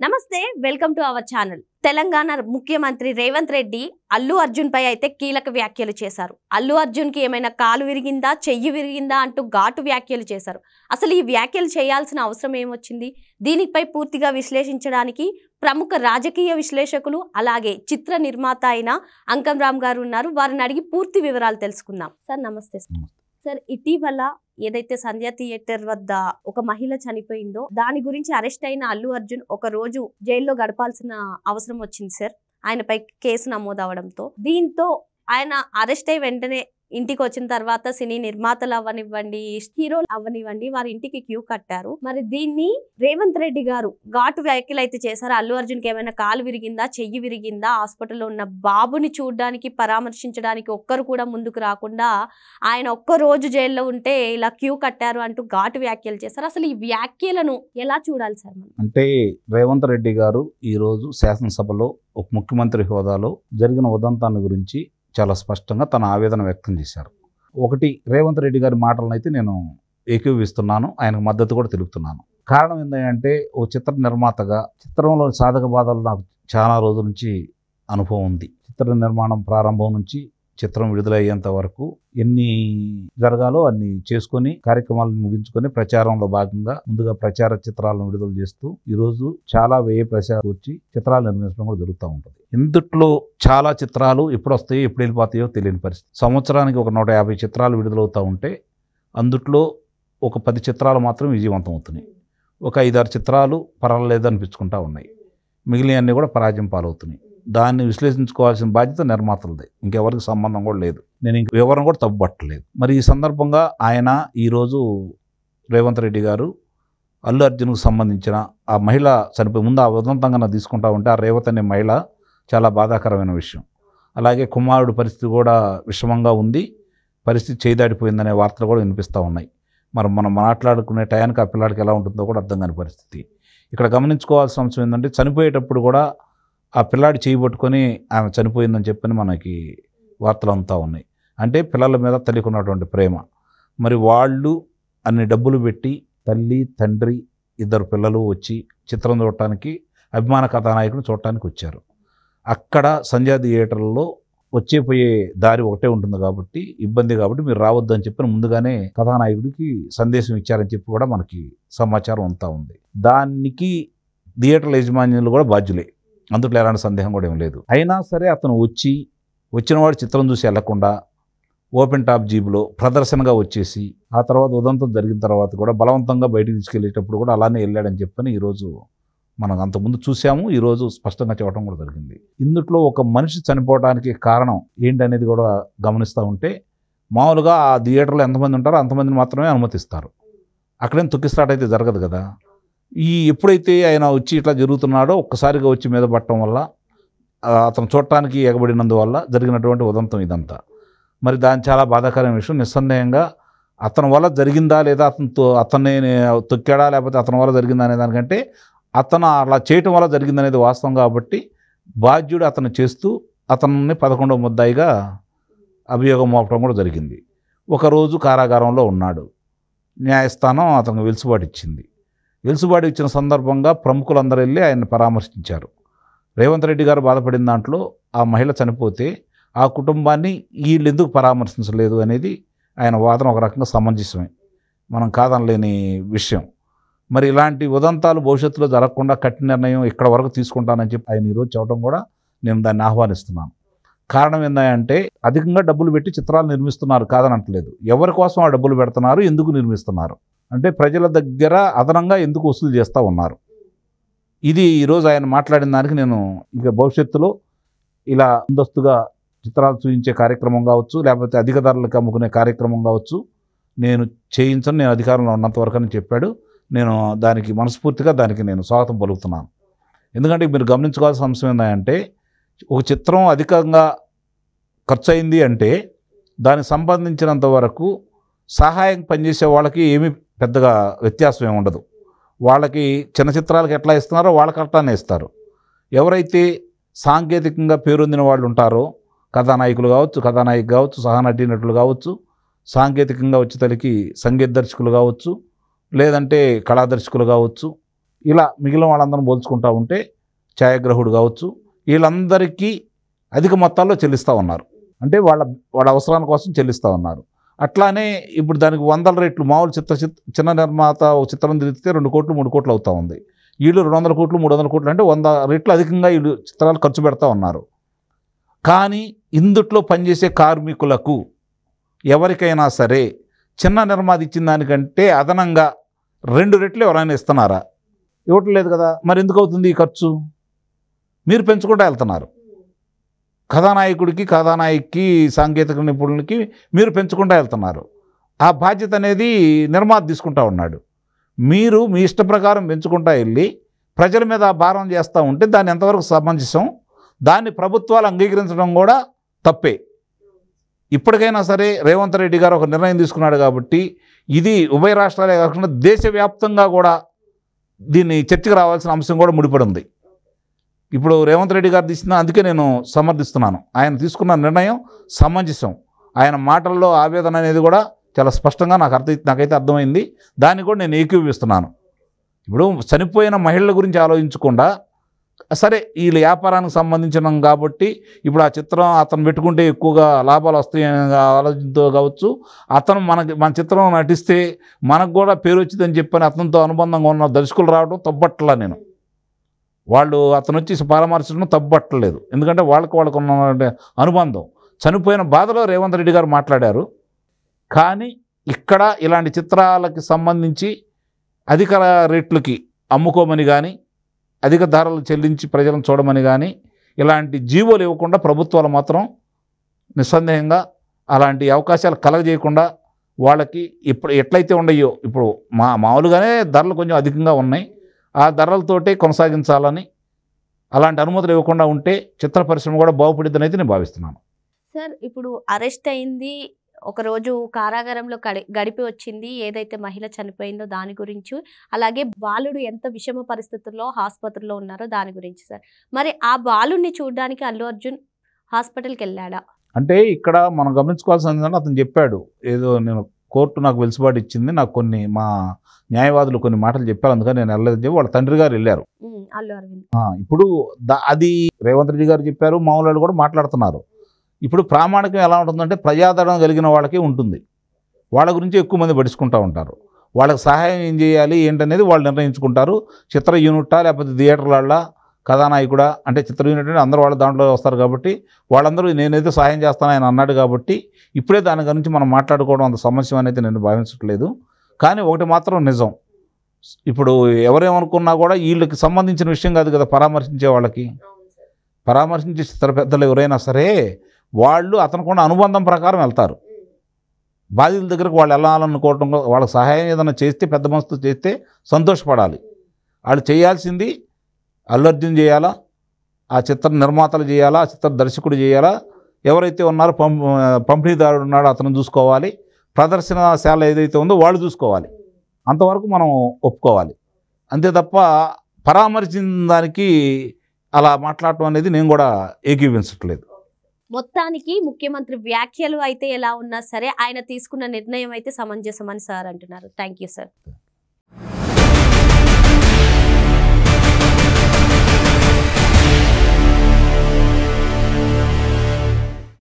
నమస్తే welcome to our channel. Telangana ముఖ్యమంత్రి రేవంత్ రెడ్డి అల్లు అర్జున్ పై అయితే కీలక వ్యాఖ్యలు చేశారు. అల్లు అర్జున్ కి ఏమైనా కాలు విరిగిందా, చెయ్యి విరిగిందా అంటూ ఘాటు వ్యాఖ్యలు చేశారు. అసలు ఈ వ్యాఖ్యలు చేయాల్సిన అవసరం ఏమొచ్చింది? దీనిపై పూర్తిగా విశ్లేషించడానికి ప్రముఖ రాజకీయ విశ్లేషకులు అలాగే చిత్ర నిర్మాత అయిన అంకం రామ్ గారు ఉన్నారు. వారిని అడిగి పూర్తి వివరాలు తెలుసుకుందాం. సార్ నమస్తే. సార్, ఇటీవల ఏదైతే సంధ్య థియేటర్ వద్ద ఒక మహిళ చనిపోయిందో దాని గురించి అరెస్ట్ అయిన అల్లు అర్జున్ ఒక రోజు జైల్లో గడపాల్సిన అవసరం వచ్చింది సార్, ఆయనపై కేసు నమోదు అవడంతో. దీంతో ఆయన అరెస్ట్ అయి వెంటనే ఇంటికి వచ్చిన తర్వాత సినీ నిర్మాతలు అవ్వనివ్వండి, హీరోలు అవ్వనివ్వండి, వారి ఇంటికి క్యూ కట్టారు. మరి దీన్ని రేవంత్ రెడ్డి గారు ఘాటు వ్యాఖ్యలు అయితే చేశారు. అల్లు అర్జున్కి ఏమైనా కాలు విరిగిందా, చెయ్యి విరిగిందా, హాస్పిటల్లో ఉన్న బాబుని చూడడానికి పరామర్శించడానికి ఒక్కరు కూడా ముందుకు రాకుండా ఆయన ఒక్క రోజు జైల్లో ఉంటే ఇలా క్యూ కట్టారు అంటూ ఘాటు వ్యాఖ్యలు చేశారు. అసలు ఈ వ్యాఖ్యలను ఎలా చూడాలి సార్? అంటే రేవంత్ రెడ్డి గారు ఈరోజు శాసనసభలో ఒక ముఖ్యమంత్రి హోదాలో జరిగిన ఉదంతాన్ని గురించి చాలా స్పష్టంగా తన ఆవేదన వ్యక్తం చేశారు. ఒకటి, రేవంత్ రెడ్డి గారి మాటలను అయితే నేను ఏకీభవిస్తున్నాను, ఆయనకు మద్దతు కూడా తెలుపుతున్నాను. కారణం ఏంటంటే, ఓ చిత్ర నిర్మాతగా చిత్రంలో సాధక బాధలు నాకు చాలా రోజుల నుంచి అనుభవం ఉంది. చిత్ర నిర్మాణం ప్రారంభం నుంచి చిత్రం విడుదలయ్యేంత వరకు ఎన్ని జరగాలో అన్ని చేసుకొని కార్యక్రమాలను ముగించుకొని ప్రచారంలో భాగంగా ముందుగా ప్రచార చిత్రాలను విడుదల చేస్తూ ఈరోజు చాలా వ్యయ ప్రచారం వచ్చి చిత్రాలు నిర్మించడం కూడా జరుగుతూ ఉంటుంది. ఇందుట్లో చాలా చిత్రాలు ఎప్పుడు వస్తాయో ఎప్పుడు వెళ్ళిపోతాయో తెలియని పరిస్థితి. సంవత్సరానికి ఒక 150 చిత్రాలు విడుదలవుతూ ఉంటే అందుట్లో ఒక 10 చిత్రాలు మాత్రం విజయవంతం అవుతున్నాయి. ఒక 5-6 చిత్రాలు పర్వాలేదు అనిపించుకుంటా ఉన్నాయి. మిగిలినవన్నీ కూడా పరాజయం పాలవుతున్నాయి. దాన్ని విశ్లేషించుకోవాల్సిన బాధ్యత నిర్మాతలదే, ఇంకెవరికి సంబంధం కూడా లేదు. నేను ఇంక వివరం కూడా తప్పుపట్టలేదు. మరి ఈ సందర్భంగా ఆయన ఈరోజు రేవంత్ రెడ్డి గారు అల్లు అర్జున్కు సంబంధించిన ఆ మహిళ చనిపోయి ముందు ఆ ఉదంతంగా తీసుకుంటా ఉంటే ఆ రేవత్ అనే మహిళ చాలా బాధాకరమైన విషయం. అలాగే కుమారుడు పరిస్థితి కూడా విషమంగా ఉంది, పరిస్థితి చేదాడిపోయిందనే వార్తలు కూడా వినిపిస్తూ ఉన్నాయి. మరి మనం మాట్లాడుకునే టయానికి ఆ పిల్లాడికి ఎలా ఉంటుందో కూడా అర్థం కాని పరిస్థితి. ఇక్కడ గమనించుకోవాల్సిన అంశం ఏంటంటే, చనిపోయేటప్పుడు కూడా ఆ పిల్లాడి చేయబట్టుకొని ఆమె చనిపోయిందని చెప్పని మనకి వార్తలు అంతా ఉన్నాయి. అంటే పిల్లల మీద తల్లికున్నటువంటి ప్రేమ. మరి వాళ్ళు అన్ని డబ్బులు పెట్టి తల్లి తండ్రి 2 పిల్లలు వచ్చి చిత్రం చూడటానికి అభిమాన కథానాయకుని చూడటానికి వచ్చారు. అక్కడ సంధ్యా థియేటర్లో వచ్చేపోయే దారి ఒకటే ఉంటుంది కాబట్టి ఇబ్బంది, కాబట్టి మీరు రావద్దు అని చెప్పి ముందుగానే కథానాయకుడికి సందేశం ఇచ్చారని చెప్పి కూడా మనకి సమాచారం అంతా ఉంది. దానికి థియేటర్ల యజమానులు కూడా బాధ్యులే, అందులో ఎలాంటి సందేహం కూడా ఏం లేదు. అయినా సరే అతను వచ్చినవాడు చిత్రం చూసి వెళ్లకుండా ఓపెన్ టాప్ జీబులో ప్రదర్శనగా వచ్చేసి ఆ తర్వాత ఉదంతం జరిగిన తర్వాత కూడా బలవంతంగా బయటికి తీసుకెళ్లేటప్పుడు కూడా అలానే వెళ్ళాడని చెప్పని ఈరోజు మనం అంతకుముందు చూసాము, ఈరోజు స్పష్టంగా చెప్పడం కూడా జరిగింది. ఇందులో ఒక మనిషి చనిపోవడానికి కారణం ఏంటనేది కూడా గమనిస్తూ ఉంటే, మామూలుగా ఆ థియేటర్లో ఎంతమంది ఉంటారో అంతమందిని మాత్రమే అనుమతిస్తారు. అక్కడేం తొక్కిస్లాట్ అయితే జరగదు కదా. ఎప్పుడైతే ఆయన వచ్చి ఇట్లా జరుగుతున్నాడో ఒక్కసారిగా వచ్చి మీద పట్టడం వల్ల అతను చూడటానికి ఎగబడినందువల్ల జరిగినటువంటి ఉదంతం ఇదంతా. మరి దాని చాలా బాధాకరమైన విషయం. నిస్సందేహంగా అతని వల్ల జరిగిందా లేదా అతన్ని తొక్కాడా లేకపోతే అతని వల్ల జరిగిందా అనే దానికంటే అతను అలా చేయటం వల్ల జరిగిందనేది వాస్తవం కాబట్టి బాధ్యుడు అతను చేస్తూ అతన్ని 11వ ముద్దాయిగా అభియోగం మోపడం కూడా జరిగింది. ఒకరోజు కారాగారంలో ఉన్నాడు. న్యాయస్థానం అతనికి వెలుసుబాటు ఇచ్చింది. వెలుసుబాటు ఇచ్చిన సందర్భంగా ప్రముఖులందరూ వెళ్ళి ఆయన్ని పరామర్శించారు. రేవంత్ రెడ్డి గారు బాధపడిన దాంట్లో ఆ మహిళ చనిపోతే ఆ కుటుంబాన్ని వీళ్ళు ఎందుకు పరామర్శించలేదు అనేది ఆయన వాదన ఒక రకంగా సమంజసమే, మనం కాదనలేని విషయం. మరి ఇలాంటి ఉదంతాలు భవిష్యత్తులో జరగకుండా కఠిన నిర్ణయం ఇక్కడ వరకు తీసుకుంటానని చెప్పి ఆయన ఈరోజు చెప్పడం కూడా నేను దాన్ని ఆహ్వానిస్తున్నాను. కారణం ఏంటంటే, అధికంగా డబ్బులు పెట్టి చిత్రాలు నిర్మిస్తున్నారు, కాదనట్లేదు. ఎవరి కోసం ఆ డబ్బులు పెడుతున్నారు, ఎందుకు నిర్మిస్తున్నారు అంటే ప్రజల దగ్గర అదనంగా ఎందుకు వసూలు చేస్తూ ఉన్నారు. ఇది ఈరోజు ఆయన మాట్లాడిన దానికి నేను ఇక భవిష్యత్తులో ఇలా ముందస్తుగా చిత్రాలు చూపించే కార్యక్రమం కావచ్చు, లేకపోతే అధిక ధరలకు అమ్ముకునే కార్యక్రమం కావచ్చు నేను చేయించను, నేను అధికారంలో ఉన్నంత వరకు అని చెప్పాడు. నేను దానికి మనస్ఫూర్తిగా నేను స్వాగతం పలుకుతున్నాను. ఎందుకంటే మీరు గమనించుకోవాల్సిన అంశం ఏంటంటే, ఒక చిత్రం అధికంగా ఖర్చు అయింది అంటే దానికి సంబంధించినంత వరకు సహాయం పనిచేసే వాళ్ళకి ఏమీ పెద్దగా వ్యత్యాసం ఏమి ఉండదు. వాళ్ళకి చిన్న చిత్రాలకు ఎట్లా ఇస్తున్నారో వాళ్ళకి అట్లానే ఇస్తారు. ఎవరైతే సాంకేతికంగా పేరొందిన వాళ్ళు ఉంటారో, కథానాయకులు కావచ్చు, కథానాయకు కావచ్చు, సహనటీనటులు కావచ్చు, సాంకేతికంగా వచ్చేతలకి సంగీత దర్శకులు కావచ్చు, లేదంటే కళాదర్శకులు కావచ్చు, ఇలా మిగిలిన వాళ్ళందరం పోల్చుకుంటా ఉంటే ఛాయాగ్రహుడు కావచ్చు వీళ్ళందరికీ అధిక మొత్తాల్లో చెల్లిస్తూ ఉన్నారు. అంటే వాళ్ళ అవసరాల కోసం చెల్లిస్తూ ఉన్నారు. అట్లానే ఇప్పుడు దానికి 100 రెట్లు మామూలు చిన్న నిర్మాత ఒక చిత్రం తిరిగితే 2 కోట్లు 3 కోట్లు అవుతూ ఉంది. వీళ్ళు 200 కోట్లు 300 కోట్లు అంటే 100 రెట్లు అధికంగా వీళ్ళు చిత్రాలు ఖర్చు పెడతా ఉన్నారు. కానీ ఇందుట్లో పనిచేసే కార్మికులకు ఎవరికైనా సరే చిన్న నిర్మాత ఇచ్చిన దానికంటే అదనంగా 2 రెట్లు ఎవరైనా ఇస్తున్నారా? ఇవ్వట్లేదు కదా. మరి ఎందుకు అవుతుంది ఈ ఖర్చు? మీరు పెంచుకుంటూ వెళ్తున్నారు. కథానాయకుడికి సాంకేతిక నిపుణులకి మీరు పెంచుకుంటూ వెళ్తున్నారు. ఆ బాధ్యత అనేది నిర్మాత తీసుకుంటా ఉన్నాడు. మీరు మీ ఇష్ట ప్రకారం పెంచుకుంటా వెళ్ళి ప్రజల మీద ఆ భారం చేస్తూ ఉంటే దాన్ని ఎంతవరకు సమంజసం? దాన్ని ప్రభుత్వాలు అంగీకరించడం కూడా తప్పే. ఇప్పటికైనా సరే రేవంత్ రెడ్డి గారు ఒక నిర్ణయం తీసుకున్నాడు కాబట్టి ఇది ఉభయ రాష్ట్రాలే కాకుండా దేశవ్యాప్తంగా కూడా దీన్ని చర్చకు రావాల్సిన అంశం కూడా ముడిపడి ఉంది. ఇప్పుడు రేవంత్ రెడ్డి గారు తీసిన అందుకే నేను సమర్థిస్తున్నాను. ఆయన తీసుకున్న నిర్ణయం సమంజసం. ఆయన మాటల్లో ఆవేదన అనేది కూడా చాలా స్పష్టంగా నాకైతే అర్థమైంది. దాన్ని కూడా నేను ఏకీభవిస్తున్నాను. ఇప్పుడు చనిపోయిన మహిళల గురించి ఆలోచించకుండా సరే వీళ్ళ వ్యాపారానికి సంబంధించిన కాబట్టి ఇప్పుడు ఆ చిత్రం అతను పెట్టుకుంటే ఎక్కువగా లాభాలు వస్తాయని ఆలోచనతో కావచ్చు, అతను మన చిత్రం నటిస్తే మనకు కూడా పేరు వచ్చిందని చెప్పని అతనితో అనుబంధంగా ఉన్న దర్శకులు రావడం తప్పట్లా. నేను అతను వచ్చి పరామర్శించడం తప్పట్లేదు. ఎందుకంటే వాళ్ళకు ఉన్న అనుబంధం చనిపోయిన బాధలో రేవంత్ రెడ్డి గారు మాట్లాడారు. కానీ ఇక్కడ ఇలాంటి చిత్రాలకి సంబంధించి అధిక రేట్లకి అమ్ముకోమని కానీ అధిక ధరలు చెల్లించి ప్రజలను చూడమని కానీ ఇలాంటి జీవోలు ఇవ్వకుండా ప్రభుత్వాలు మాత్రం నిస్సందేహంగా అలాంటి అవకాశాలు కలగజేయకుండా వాళ్ళకి ఇప్పుడు ఎట్లయితే ఉండయో ఇప్పుడు మామూలుగానే ధరలు కొంచెం అధికంగా ఉన్నాయి, ఆ ధరలతోటే కొనసాగించాలని అలాంటి అనుమతులు ఇవ్వకుండా ఉంటే చిత్ర పరిశ్రమ కూడా బాగుపడిద్దని అయితే నేను భావిస్తున్నాను. సార్ ఇప్పుడు అరెస్ట్ అయింది, ఒకరోజు కారాగారంలో గడిపి వచ్చింది, ఏదైతే మహిళ చనిపోయిందో దాని గురించి, అలాగే బాలుడు ఎంత విషమ పరిస్థితుల్లో ఆసుపత్రిలో ఉన్నారో దాని గురించి సార్. మరి ఆ బాలుడిని చూడడానికి అల్లు అర్జున్ హాస్పిటల్కి వెళ్ళాడా? అంటే ఇక్కడ మనం గమనించుకోవాల్సింది ఏంటంటే అతను చెప్పాడు ఏదో నేను కోర్టు నాకు వెలుసుబాటు ఇచ్చింది, నాకు మా న్యాయవాదులు కొన్ని మాటలు చెప్పారు, అందుకని నేను వెళ్ళలేదని చెప్పి వాళ్ళ తండ్రి గారు వెళ్ళారు. అల్లు అరవింద్ ఇప్పుడు అది రేవంత్ రెడ్డి గారు చెప్పారు, మామూలు వాళ్ళు కూడా మాట్లాడుతున్నారు. ఇప్పుడు ప్రామాణికం ఎలా ఉంటుందంటే ప్రజాదరణ కలిగిన వాళ్ళకే ఉంటుంది. వాళ్ళ గురించి ఎక్కువ మంది పడుచుకుంటూ ఉంటారు. వాళ్ళకి సహాయం ఏం చేయాలి ఏంటనేది వాళ్ళు నిర్ణయించుకుంటారు. చిత్ర యూనిట్టా లేకపోతే థియేటర్ల కథానాయకుడా అంటే చిత్ర యూనిట్ అంటే అందరూ వాళ్ళ దాంట్లో వస్తారు కాబట్టి వాళ్ళందరూ నేనైతే సహాయం చేస్తాను ఆయన అన్నాడు కాబట్టి ఇప్పుడే దాని గురించి మనం మాట్లాడుకోవడం అంత సమస్య అనేది నేను భావించట్లేదు. కానీ ఒకటి మాత్రం నిజం, ఇప్పుడు ఎవరేమనుకున్నా కూడా వీళ్ళకి సంబంధించిన విషయం కాదు కదా పరామర్శించే వాళ్ళకి. పరామర్శించే చిత్ర పెద్దలు ఎవరైనా సరే వాళ్ళు అతనుకున్న అనుబంధం ప్రకారం వెళ్తారు. బాధితుల దగ్గరకు వాళ్ళు వెళ్ళాలనుకోవటం, వాళ్ళకి సహాయం ఏదైనా చేస్తే పెద్ద మనసుతో చేస్తే సంతోషపడాలి. వాళ్ళు చేయాల్సింది అల్లు అర్జున్ చేయాలా, ఆ చిత్ర నిర్మాతలు చేయాలా, ఆ చిత్ర దర్శకుడు చేయాలా, ఎవరైతే ఉన్నారో పంపిణీదారుడు ఉన్నాడో అతను చూసుకోవాలి, ప్రదర్శనశాల ఏదైతే ఉందో వాళ్ళు చూసుకోవాలి. అంతవరకు మనం ఒప్పుకోవాలి. అంతే తప్ప పరామర్శించిన దానికి అలా మాట్లాడటం అనేది నేను కూడా ఏకీవించట్లేదు. మొత్తానికి ముఖ్యమంత్రి వ్యాఖ్యలు అయితే ఎలా ఉన్నా సరే ఆయన తీసుకున్న నిర్ణయం అయితే సమంజసమని సార్ అంటున్నారు. Thank you sir.